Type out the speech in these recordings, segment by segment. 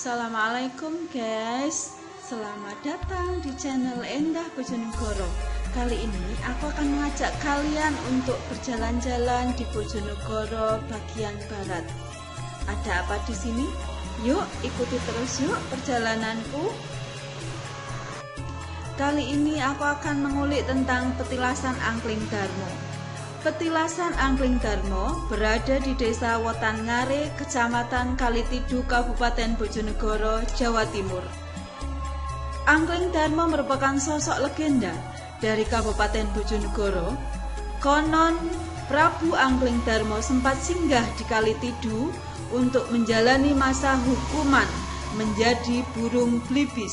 Assalamualaikum guys, selamat datang di channel Endah Bojonegoro. Kali ini aku akan mengajak kalian untuk berjalan-jalan di Bojonegoro bagian barat. Ada apa di sini? Yuk ikuti terus yuk perjalananku. Kali ini aku akan mengulik tentang petilasan Angkling Darmo. Petilasan Angkling Darmo berada di Desa Wetan Ngare, Kecamatan Kalitidu, Kabupaten Bojonegoro, Jawa Timur. Angkling Darmo merupakan sosok legenda dari Kabupaten Bojonegoro. Konon Prabu Angkling Darmo sempat singgah di Kalitidu untuk menjalani masa hukuman menjadi burung blibis.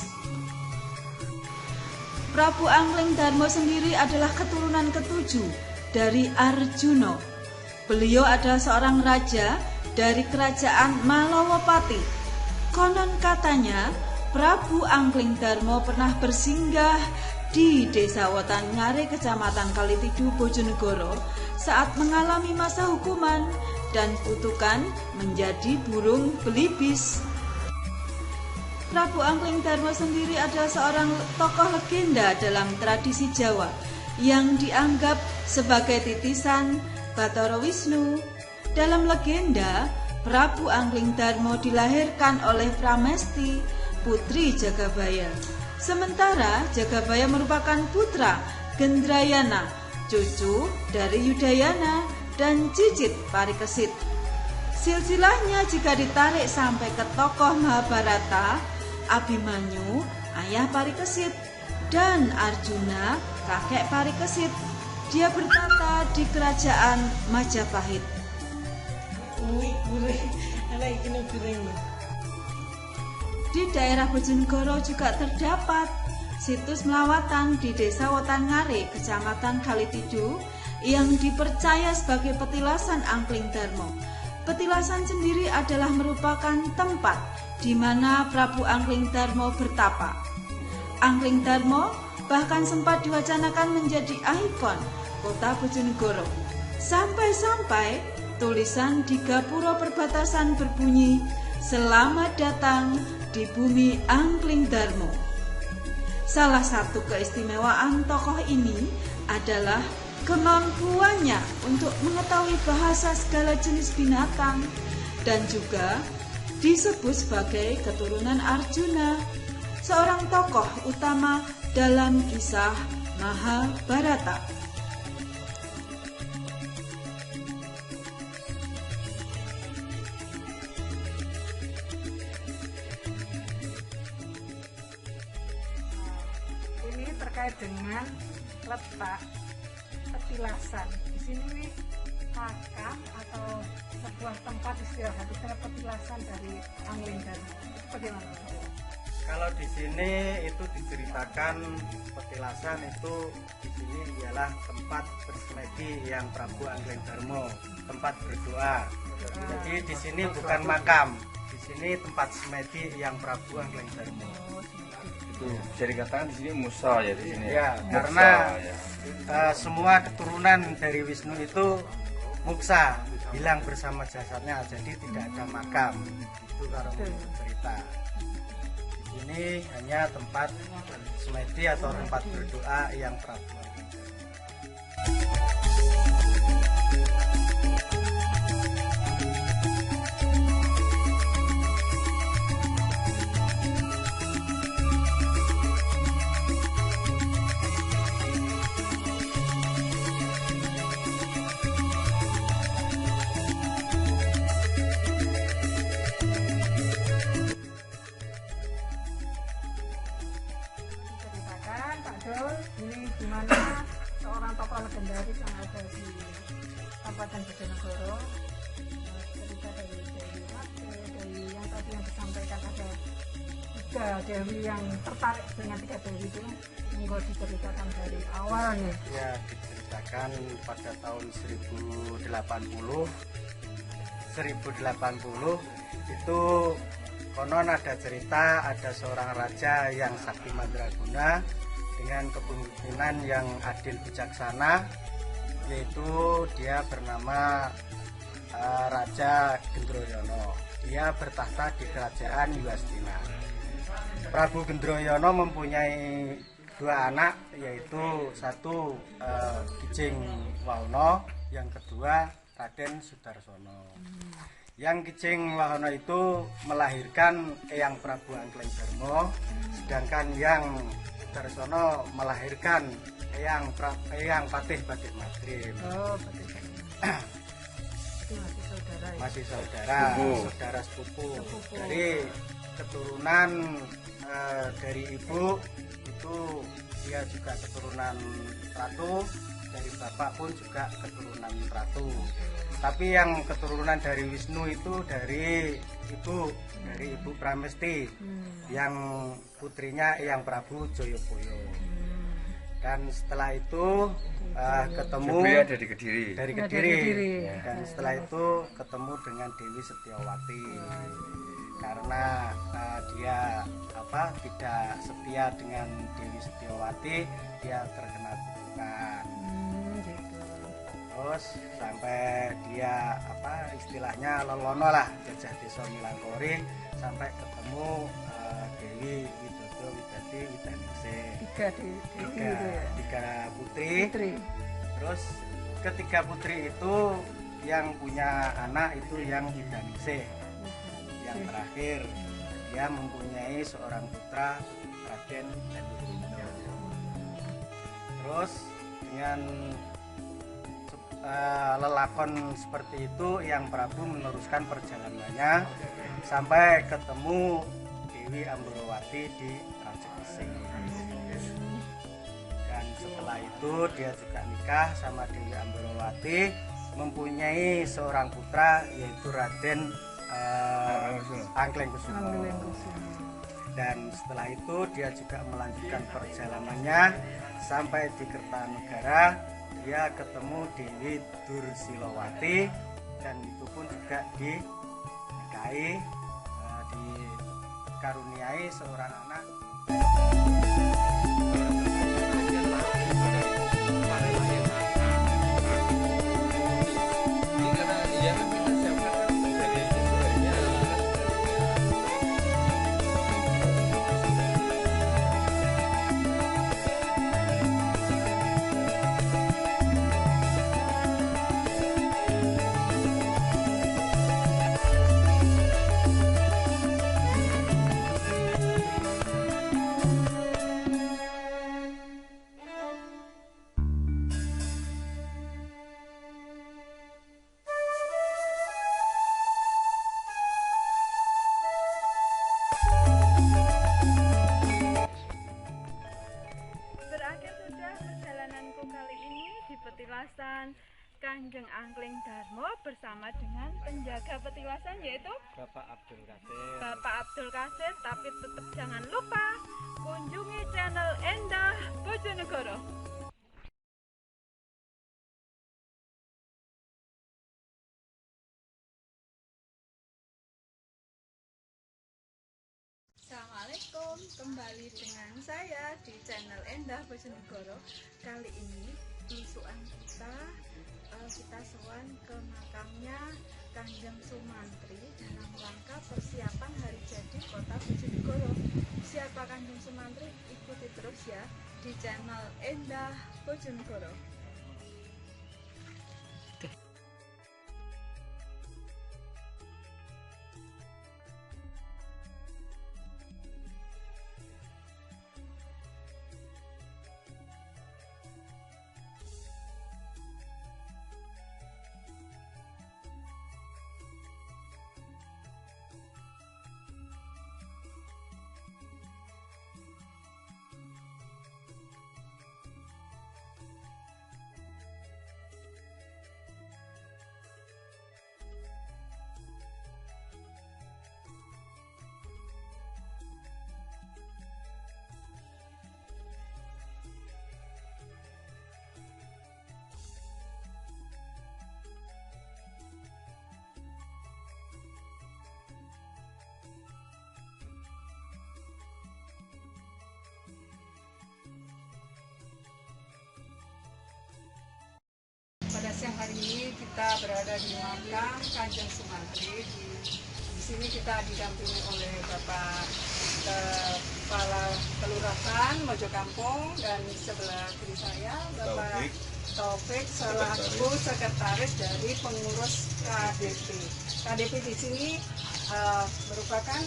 Prabu Angkling Darmo sendiri adalah keturunan ketujuh dari Arjuna. Beliau adalah seorang raja dari kerajaan Malawapati. Konon katanya Prabu Angkling Darmo pernah bersinggah di Desa Wetan Ngare, Kecamatan Kalitidu, Bojonegoro saat mengalami masa hukuman dan kutukan menjadi burung belibis. Prabu Angkling Darmo sendiri adalah seorang tokoh legenda dalam tradisi Jawa yang dianggap sebagai titisan Bathara Wisnu. Dalam legenda, Prabu Angkling Darmo dilahirkan oleh Pramesti, putri Jagabaya. Sementara Jagabaya merupakan putra Gendrayana, cucu dari Yudayana dan cicit Parikesit. Silsilahnya jika ditarik sampai ke tokoh Mahabharata, Abimanyu, ayah Parikesit, dan Arjuna, kakek Parikesit. Dia bertata di kerajaan Majapahit. Di daerah Bojonegoro juga terdapat situs melawatan di Desa Wetan Ngare, Kecamatan Kalitidu, yang dipercaya sebagai petilasan Angkling Darmo. Petilasan sendiri adalah merupakan tempat di mana Prabu Angkling Darmo bertapa. Angkling Darmo bahkan sempat diwacanakan menjadi ikon kota Bojonegoro. Sampai-sampai tulisan di gapura perbatasan berbunyi, "Selamat datang di bumi Angkling Darmo." Salah satu keistimewaan tokoh ini adalah kemampuannya untuk mengetahui bahasa segala jenis binatang dan juga disebut sebagai keturunan Arjuna, seorang tokoh utama dalam kisah Mahabharata. Ini terkait dengan letak petilasan. Di sini makam atau sebuah tempat istirahat, petilasan dari Angkling Darmo. Bagaimana? Kalau di sini itu diceritakan petilasan itu di sini ialah tempat bersemedi yang Prabu Angkling Darmo, tempat berdoa. Jadi di sini bukan makam, di sini tempat semedi yang Prabu Angkling Darmo. Itu bisa dikatakan di sini musa ya di sini. Ya, Muksa, karena ya. Semua keturunan dari Wisnu itu muksa, hilang bersama jasadnya, jadi tidak ada makam. Itu kalau menurut cerita. Ini hanya tempat semedi atau tempat berdoa yang Prabu. Ini dimana seorang tokoh legendaris yang ada di Kabupaten Bojonegoro. Cerita dari Dewi Wate, dari yang tadi yang disampaikan ada 3 dewi yang tertarik dengan 3 dewi itu. Monggo diceritakan dari awalnya. Ya, diceritakan pada tahun 1080 itu konon ada cerita ada seorang raja yang sakti mandraguna dengan kepemimpinan yang adil bijaksana, yaitu dia bernama Raja Gendroyono. dia bertahta di kerajaan Yudhistira. Prabu Gendroyono mempunyai 2 anak, yaitu satu Kijing Wahono, yang kedua Raden Sudarsono. Yang Kijing Wahono itu melahirkan Eyang Prabu Anglingdarma, sedangkan yang Sudarsono melahirkan Eyang Patih Badik Madrim. Oh, betul. Itu masih saudara ya? Masih saudara sepupu. Dari keturunan dari ibu itu dia juga keturunan ratu, dari bapak pun juga keturunan ratu. Tapi yang keturunan dari Wisnu itu dari ibu Pramesti, yang putrinya Eyang Prabu Joyoboyo. Dan setelah itu ketemu dari Kediri. Dan setelah itu ketemu dengan Dewi Setiawati. Karena dia tidak setia dengan Dewi Setiawati, dia terkena kutukan. Terus sampai dia istilahnya lelono lah, jajah desa Milangkori, sampai ketemu Dewi Widodo Widadi Widaningsih. Tiga putri. Terus ketiga putri itu yang punya anak itu yang Widaningsih. Yang terakhir dia mempunyai seorang putra, Raden Danurwindo. Terus dengan lelakon seperti itu, Eyang Prabu meneruskan perjalanannya sampai ketemu Dewi Ambrowati di Rajegesi. Dan setelah itu dia juga nikah sama Dewi Ambrowati, mempunyai seorang putra yaitu Raden Anglingkusumo. Dan setelah itu dia juga melanjutkan perjalanannya sampai di Kertanegara. Dia ketemu Dewi Dursilowati, dan itu pun juga dinikahi, dikaruniai seorang anak. Petilasan Kanjeng Anglingdarma bersama dengan penjaga petilasan yaitu Bapak Abdul Kadir. Tapi tetap jangan lupa kunjungi channel Endah Bojonegoro. Assalamualaikum, kembali dengan saya di channel Endah Bojonegoro. Kali ini isuan kita sowan ke makamnya Kanjeng Sumantri dalam rangka persiapan hari jadi kota Bojonegoro. Siapa Kanjeng Sumantri? Ikuti terus ya di channel Endah Bojonegoro. Pada siang hari ini kita berada di makam Kanjeng Sumantri di sini kita didampingi oleh Bapak Kepala Kelurahan Mojokampung dan sebelah kiri saya Bapak Taufik selaku sekretaris dari pengurus KDP. KDP di sini merupakan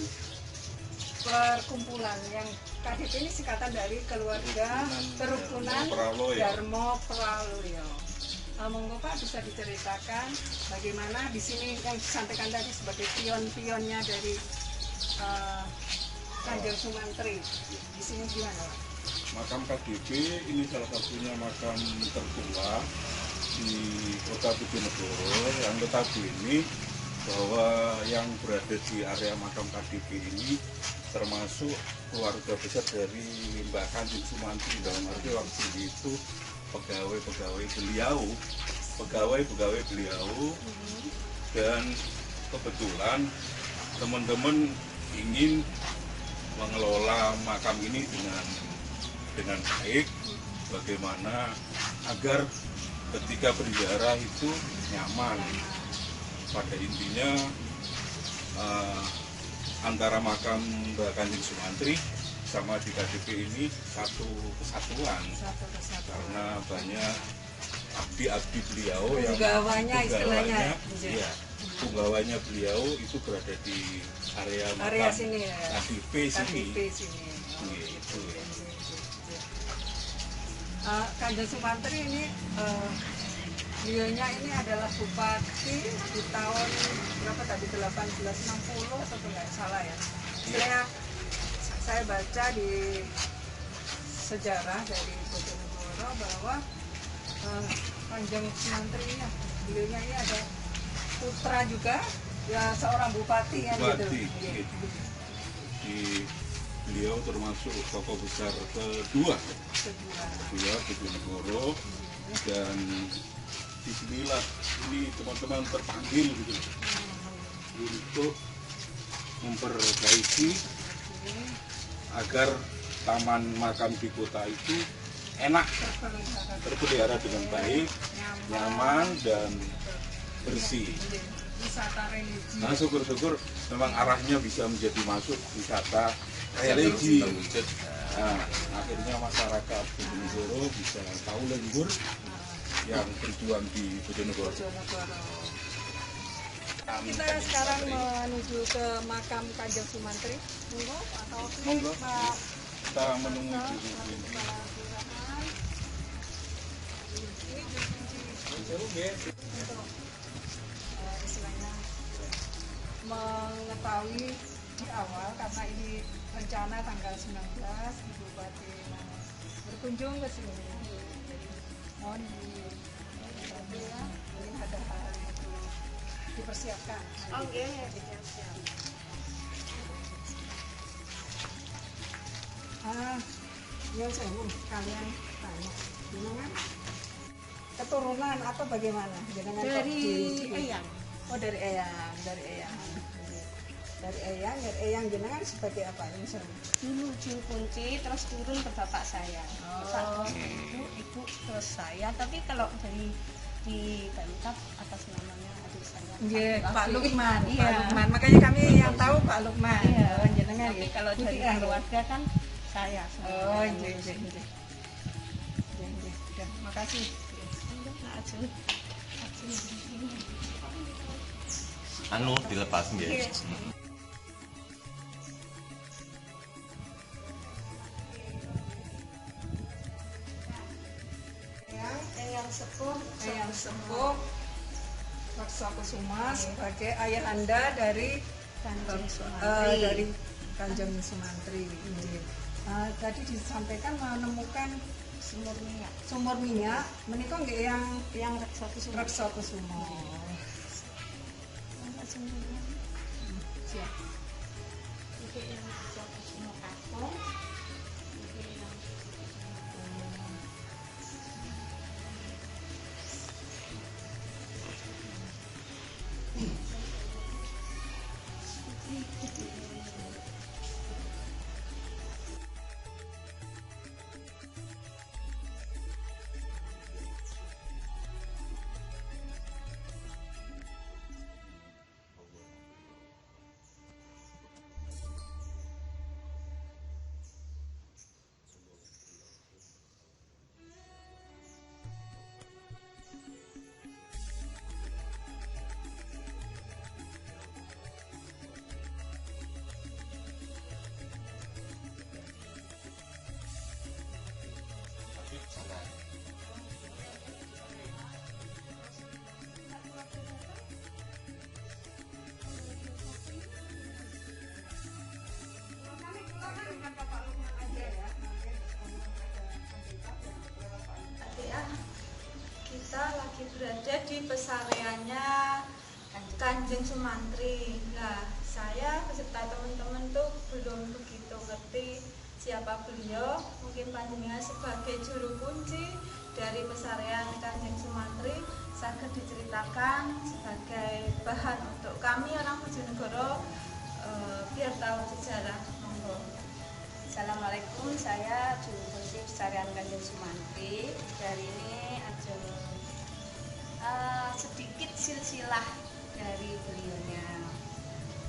perkumpulan yang KDP ini singkatan dari keluarga kerukunan Darmo Praloyo. Monggo Pak bisa diceritakan bagaimana di sini yang disampaikan tadi sebagai pion-pionnya dari Kanjeng Sumantri. Di sini gimana Pak? Makam KDP ini salah satunya makam tertua di Kota Bojonegoro yang notabene bahwa yang berada di area makam KDP ini termasuk keluarga besar dari Mbak Kanjeng Sumantri, dalam arti waktu itu pegawai-pegawai beliau dan kebetulan teman-teman ingin mengelola makam ini dengan baik, bagaimana agar ketika berziarah itu nyaman. Pada intinya antara makam Mbak Kanjeng Sumantri sama di KDP ini satu kesatuan, karena banyak abdi-abdi beliau yang punggawanya beliau itu berada di area makam sini ya. KDP sini. Gitu. Kanjeng Sumantri ini beliaunya ini adalah bupati di tahun berapa tadi 1860 atau enggak salah ya. Saya baca di sejarah dari Bojonegoro bahwa Kanjeng Sumantri ini beliaunya ini ada putra juga ya seorang bupati yang gitu. Beliau termasuk tokoh besar kedua Bojonegoro, dan disinilah ini teman-teman terpanggil gitu untuk memperbaiki agar taman makam di kota itu enak, terpelihara dengan baik, nyaman dan bersih. Wisata religi. Nah, syukur-syukur memang arahnya bisa menjadi masuk wisata religi. Nah, akhirnya masyarakat Bojonegoro bisa tahu lembur yang berjuang di Bojonegoro. Kita sekarang menuju ke makam Kanjeng Sumantri. Monggo Pak. Kita menunggu di sini. Untuk istilahnya mengetahui di awal, karena ini rencana tanggal 19 Ibu Bupati berkunjung ke sini. Mohon dibantu ya, ini ada hal yang dipersiapkan. Oke, siap. Ya saya kalian tanya, gimana? Keturunan atau bagaimana? Dari Eyang. Oh, dari Eyang jenengan sebagai apa ini? Dulu ujung kunci, terus turun ke bapak saya. Oh. Ibu terus saya. Tapi kalau dari di Pemkab atas namanya adik saya. Iya, Pak Lukman. Iya. Pak Lukman. Makanya kami yang tahu Pak Lukman. Iya. Jenengan. Tapi kalau dari keluarga kan saya. Oh, iya. Terima kasih. Anu dilepas nggih. Eyang Sepuh Waksokusuma sebagai ayahanda dari Kanjeng Sumantri. Tadi disampaikan menemukan sumur minyak menika nggih yang Reksakusuma. Siap. berada di pesareannya Kanjeng Sumantri. Nah, saya beserta teman-teman tuh belum begitu ngerti siapa beliau. Mungkin panjenengan sebagai juru kunci dari pesarean Kanjeng Sumantri saged diceritakan sebagai bahan untuk kami orang Bojonegoro biar tahu sejarah. Monggo. Assalamualaikum, saya juru kunci pesarean Kanjeng Sumantri. Dari ini ajeng sedikit silsilah dari beliaunya.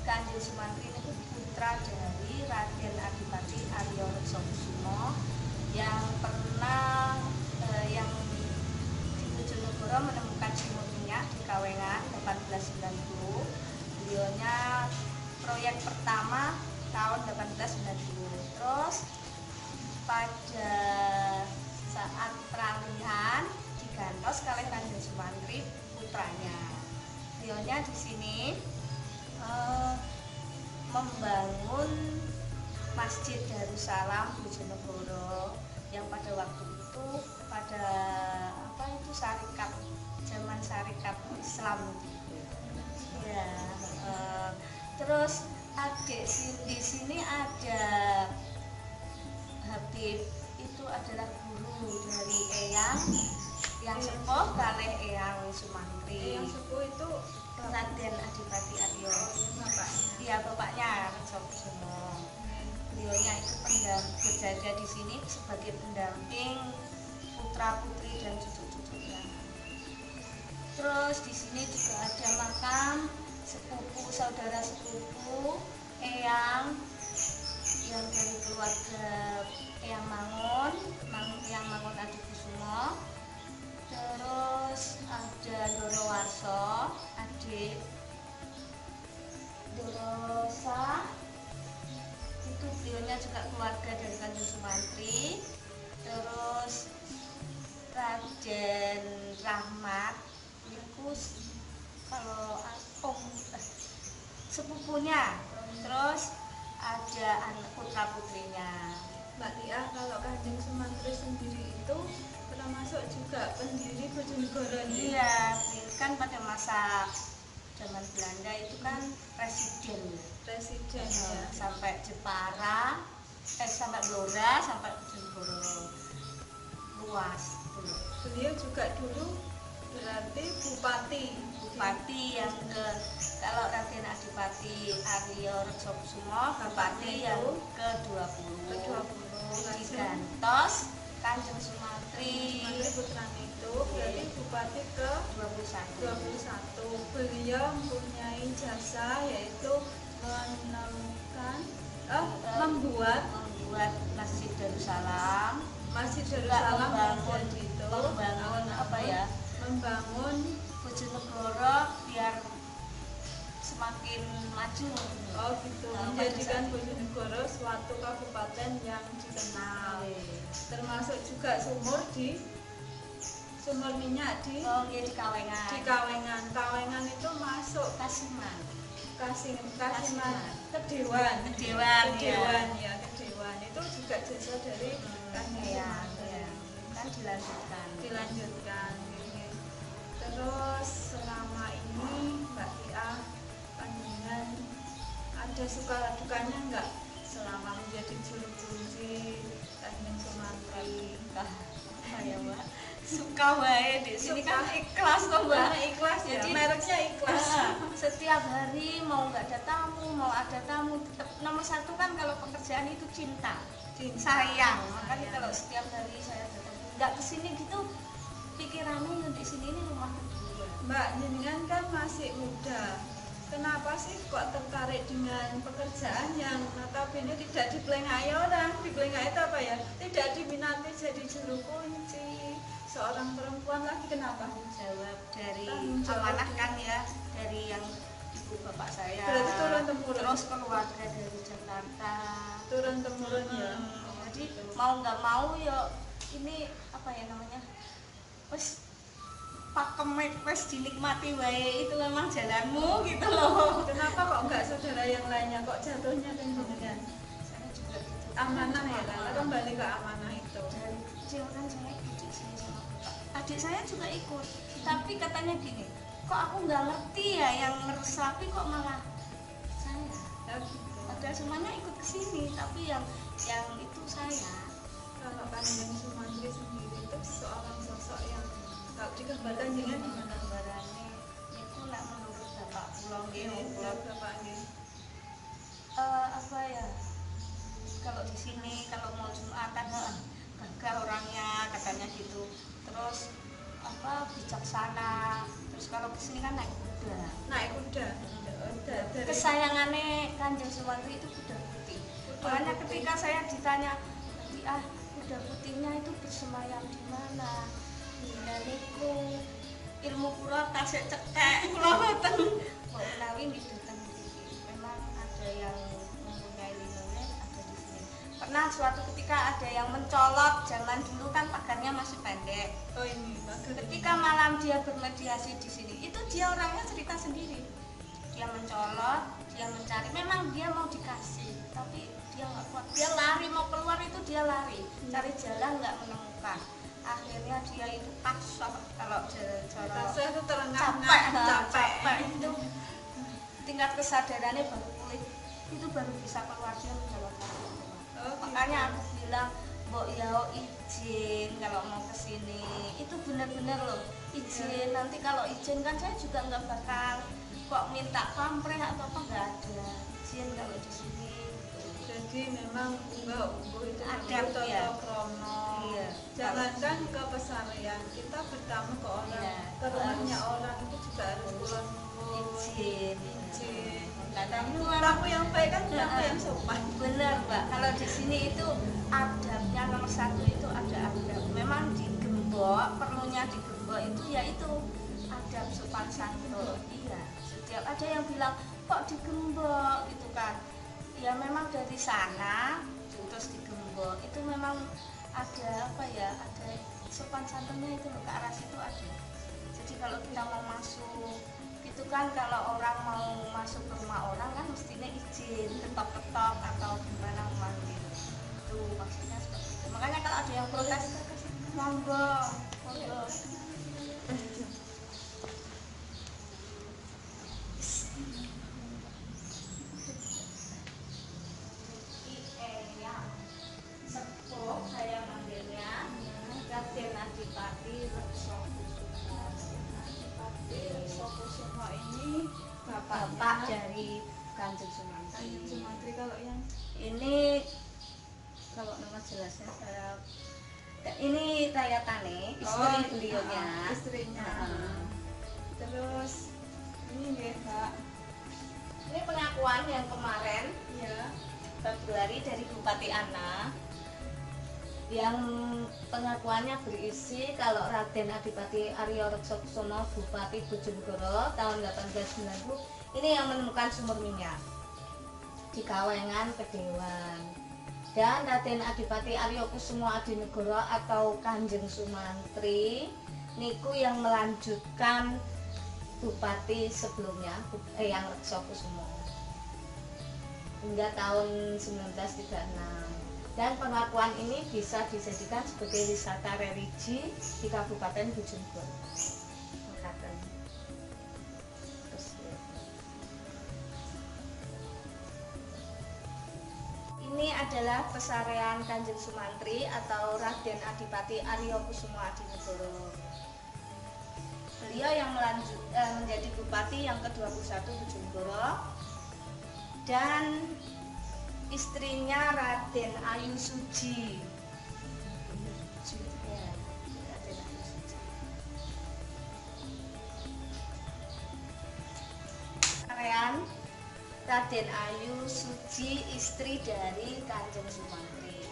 Kanjeng Sumantri itu putra dari Raden Adipati Aryo Reksokusumo yang pernah yang di Bojonegoro menemukan sumur minyak di Kawengan 1890. Beliaunya proyek pertama tahun 1890. Terus pada saat peralihan digantos kalih Kanjeng Sumantri putranya. Beliaunya di sini membangun Masjid Darussalam Bojonegoro yang pada waktu itu pada syarikat, zaman syarikat Islam ya. Terus adik di sini ada Habib, itu adalah guru dari yang sepuh kalih Eyang Sumantri. Yang sepuh itu Raden Adipati Aryo, bapaknya. Iya, bapaknya Reksokusumo. Beliaunya itu berada di sini sebagai pendamping putra putri dan cucu-cucunya. Terus di sini juga ada makam sepupu, saudara sepupu Eyang yang dari keluarga Eyang Mangun Adikusumo. Terus ada Doro Warso, adik Dorosa, itu beliaunya juga keluarga dari Kanjeng Sumantri. Terus Raden Rahmat itu kalau sepupunya. Terus ada anak putra putrinya. Mbak Tia, kalau Kanjeng Sumantri sendiri itu termasuk juga pendiri Bojonegoro ini. Iya, kan pada masa zaman Belanda itu kan presiden ya. Sampai Jepara, sampai Blora, sampai Bojonegoro luas dulu. Beliau juga dulu berarti bupati yang kalau Raden Adipati Aryo Reksokusumo bupati yang ke-20 digantos Kanjeng Sumantri putranya itu berarti bupati ke-21. Beliau mempunyai jasa yaitu membuat Masjid Darussalam. Membangun Bojonegoro biar semakin maju. Oh gitu, menjadikan Bojonegoro suatu kabupaten yang dikenal. Termasuk juga sumur minyak di Kawengan. Di Kawengan. Kawengan itu masuk Kasiman. Kedewan Ya. Kedewan itu juga jasa dari Kan dilanjutkan. Terus selama ini Mbak Tia, panjenengan ada suka dukanya enggak selama menjadi juru kunci Kanjeng Sumantri? Ya, Mbak. Suka wae di sini kan ikhlas kok, Mbak. Ikhlas ya. Jadi Mereknya ikhlas. Setiap hari mau nggak ada tamu, mau ada tamu, tetap nomor satu kan kalau pekerjaan itu cinta. Sayang. Makanya kalau setiap hari saya datang nggak kesini gitu, pikirannya di sini ini rumah kedua. Mbak, jenengan kan masih muda. Kenapa sih kok tertarik dengan pekerjaan yang notabene tidak dipelengai orang? Dipelengai itu apa ya? Tidak diminati jadi juru kunci. Seorang perempuan lagi, kenapa? Jawab dari amanah kan ya, dari yang ibu bapak saya. Berarti turun-temurun. Terus keluarga dari Jakarta. Turun-temurun ya. Jadi mau nggak mau ya ini apa ya namanya? Wes pakem wes dinikmati wae, itu memang jalanmu gitu loh. Kenapa kok enggak saudara yang lainnya kok jatuhnya ke jenengan? Saya juga gitu. Amanah ya, kan? Kembali ke amanah itu. Dari kecil kan saya di sini sama bapak. adik saya juga ikut, tapi katanya gini, kok aku nggak ngerti ya yang meresapi kok malah saya. Padahal semuanya ikut ke sini, tapi yang itu saya. Kalau Kanjeng Sumantri sendiri itu seorang sosok yang kalau digambarkan dengan gimana? Gambarannya itu nak menurut bapak pulang Bapak apa ya? Kalau di sini kalau mau Jumatan gagah orangnya katanya gitu. Terus apa bijaksana. Terus kalau kesini kan naik kuda. Kesayangannya Kanjeng Sumantri itu kuda putih. Makanya ketika saya ditanya, kuda putihnya itu bersemayam di mana? Nah niku ilmu kula tasik cekek kula boten mbok menawi midhuten iki. Memang ada yang mempunyai linolen ada di sini. Pernah suatu ketika ada yang mencolot, zaman dulu kan pagarnya masih pendek. Oh ini Ketika malam dia bermediasi di sini, itu dia orangnya cerita sendiri. Dia mencolot, dia mencari, memang dia mau dikasih, tapi dia nggak kuat. Dia lari mau keluar itu dia lari, cari jalan nggak menemukan. Akhirnya dia itu pasrah kalau saya itu capek itu tingkat kesadarannya baru pulih, itu baru bisa keluar dia menjalankan itu. Makanya aku bilang Mbok Yao izin kalau mau kesini itu benar-benar loh izin. Nanti kalau izin kan saya juga nggak bakal kok minta pamrih atau apa, nggak ada izin kalau di sini. Jadi memang unggah-ungguh itu Ada, tata ya. krono. Iya. Jangankan ke pesarian, kita bertamu ke orang, Iya. ke rumahnya orang itu juga harus pulang Izin. Tamu yang baik kan tamu yang sopan. Bener Mbak, kalau di sini itu adabnya nomor satu itu ada adab. Memang di Gembok, perlunya di Gembok itu yaitu adab sopan santun. Iya, setiap ada yang bilang kok di Gembok gitu kan. Ya memang dari sana terus di Gembok itu memang ada apa ya, ada sopan santunnya itu loh, ke arah situ ada. Jadi kalau kita mau masuk itu kan, kalau orang mau masuk ke rumah orang kan mestinya izin, ketok-ketok atau gimana memanggil. Itu maksudnya seperti itu. Makanya kalau ada yang protes, monggo. Sepuh saya manggilnya Raden Adipati Rekso Sopo ini Bapak dari Kanjeng Sumantri. Kanjeng Sumantri. Kalau yang Ini kalau nama jelasnya saya, ini Rayatane, istri beliaunya. Istrinya. Terus ini nggih Kak. Ini pengakuan yang kemarin Iya. Februari dari Bupati Ana, yang pengakuannya berisi kalau Raden Adipati Aryo Reksokusumo Bupati Bojonegoro tahun 1890 ini yang menemukan sumur minyak di Kawengan Kedewan. Dan Raden Adipati Aryo Kusumo Adinegoro atau Kanjeng Sumantri niku yang melanjutkan Bupati sebelumnya yang Reksokusumo hingga tahun 1936. Dan pengakuan ini bisa dijadikan sebagai wisata religi di Kabupaten Bojonegoro. Ini adalah pesarean Kanjeng Sumantri atau Raden Adipati Aryo Kusumo Adinegoro. Beliau yang menjadi Bupati yang ke-21 Bojonegoro, dan istrinya Raden Ayu Suji. Arean Raden Ayu Suji, istri dari Kanjeng Sumantri.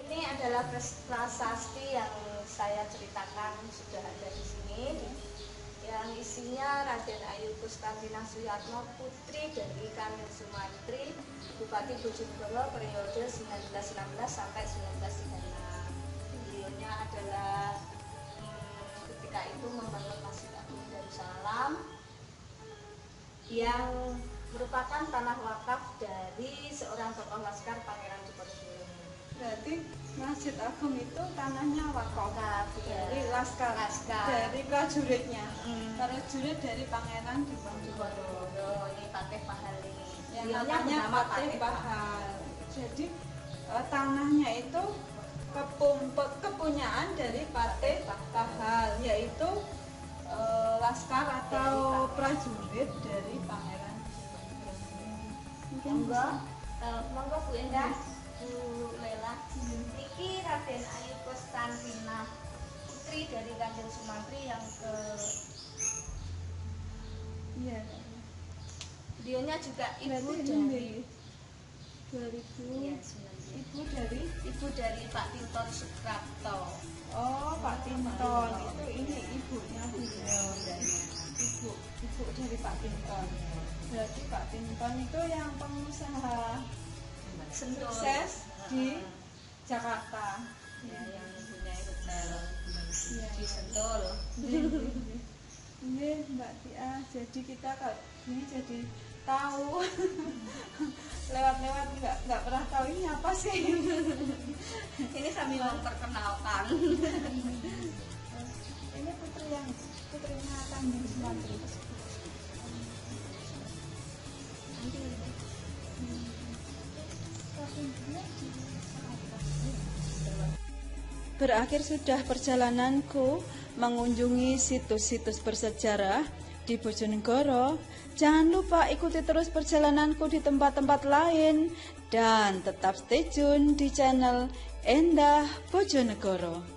Ini adalah prasasti yang saya ceritakan sudah ada di sini, yang isinya Raden Ayu Kustantina Suyatno, putri dari Kanjeng Sumantri, Bupati Bojonegoro periode 1916 sampai 1936. Beliaunya adalah ketika itu membangun Masjid Agung Darussalam, yang merupakan tanah wakaf dari seorang tokoh laskar Pangeran Diponegoro. Berarti Masjid Agung itu tanahnya wakaf dari Iya. laskar, Laskar. dari prajuritnya. Prajurit dari Pangeran Diponegoro. Diponegoro, ini Patih Pahal ini. Yang Beliaunya namanya bernama Patih Pahal. Jadi tanahnya itu kepunyaan dari Patih Pahal, yaitu laskar atau prajurit dari Pangeran Diponegoro. Monggo, monggo Bu Endah, Bu Lela. Niki Raden Ayu Konstantina, putri dari Kanjeng Sumantri yang ke Iya. beliaunya juga ibu Berarti dari ini 2000. Iya, ibu dari Pak Tinton Suprapto. Oh, Pak Tinton itu ini ibunya beliau. Ibu dari Pak Tinton. Berarti Pak Tinton itu yang pengusaha Sentul. sukses di Jakarta. Ya, yang mempunyai hotel Iya. di Sentul. Ini Mbak Tia, jadi kita kalau ini jadi tahu lewat-lewat nggak pernah tahu ini apa sih. Ini sambil memperkenalkan. Ini putrinya Kanjeng Sumantri. Berakhir sudah perjalananku mengunjungi situs-situs bersejarah di Bojonegoro. Jangan lupa ikuti terus perjalananku di tempat-tempat lain dan tetap stay tune di channel Endah Bojonegoro.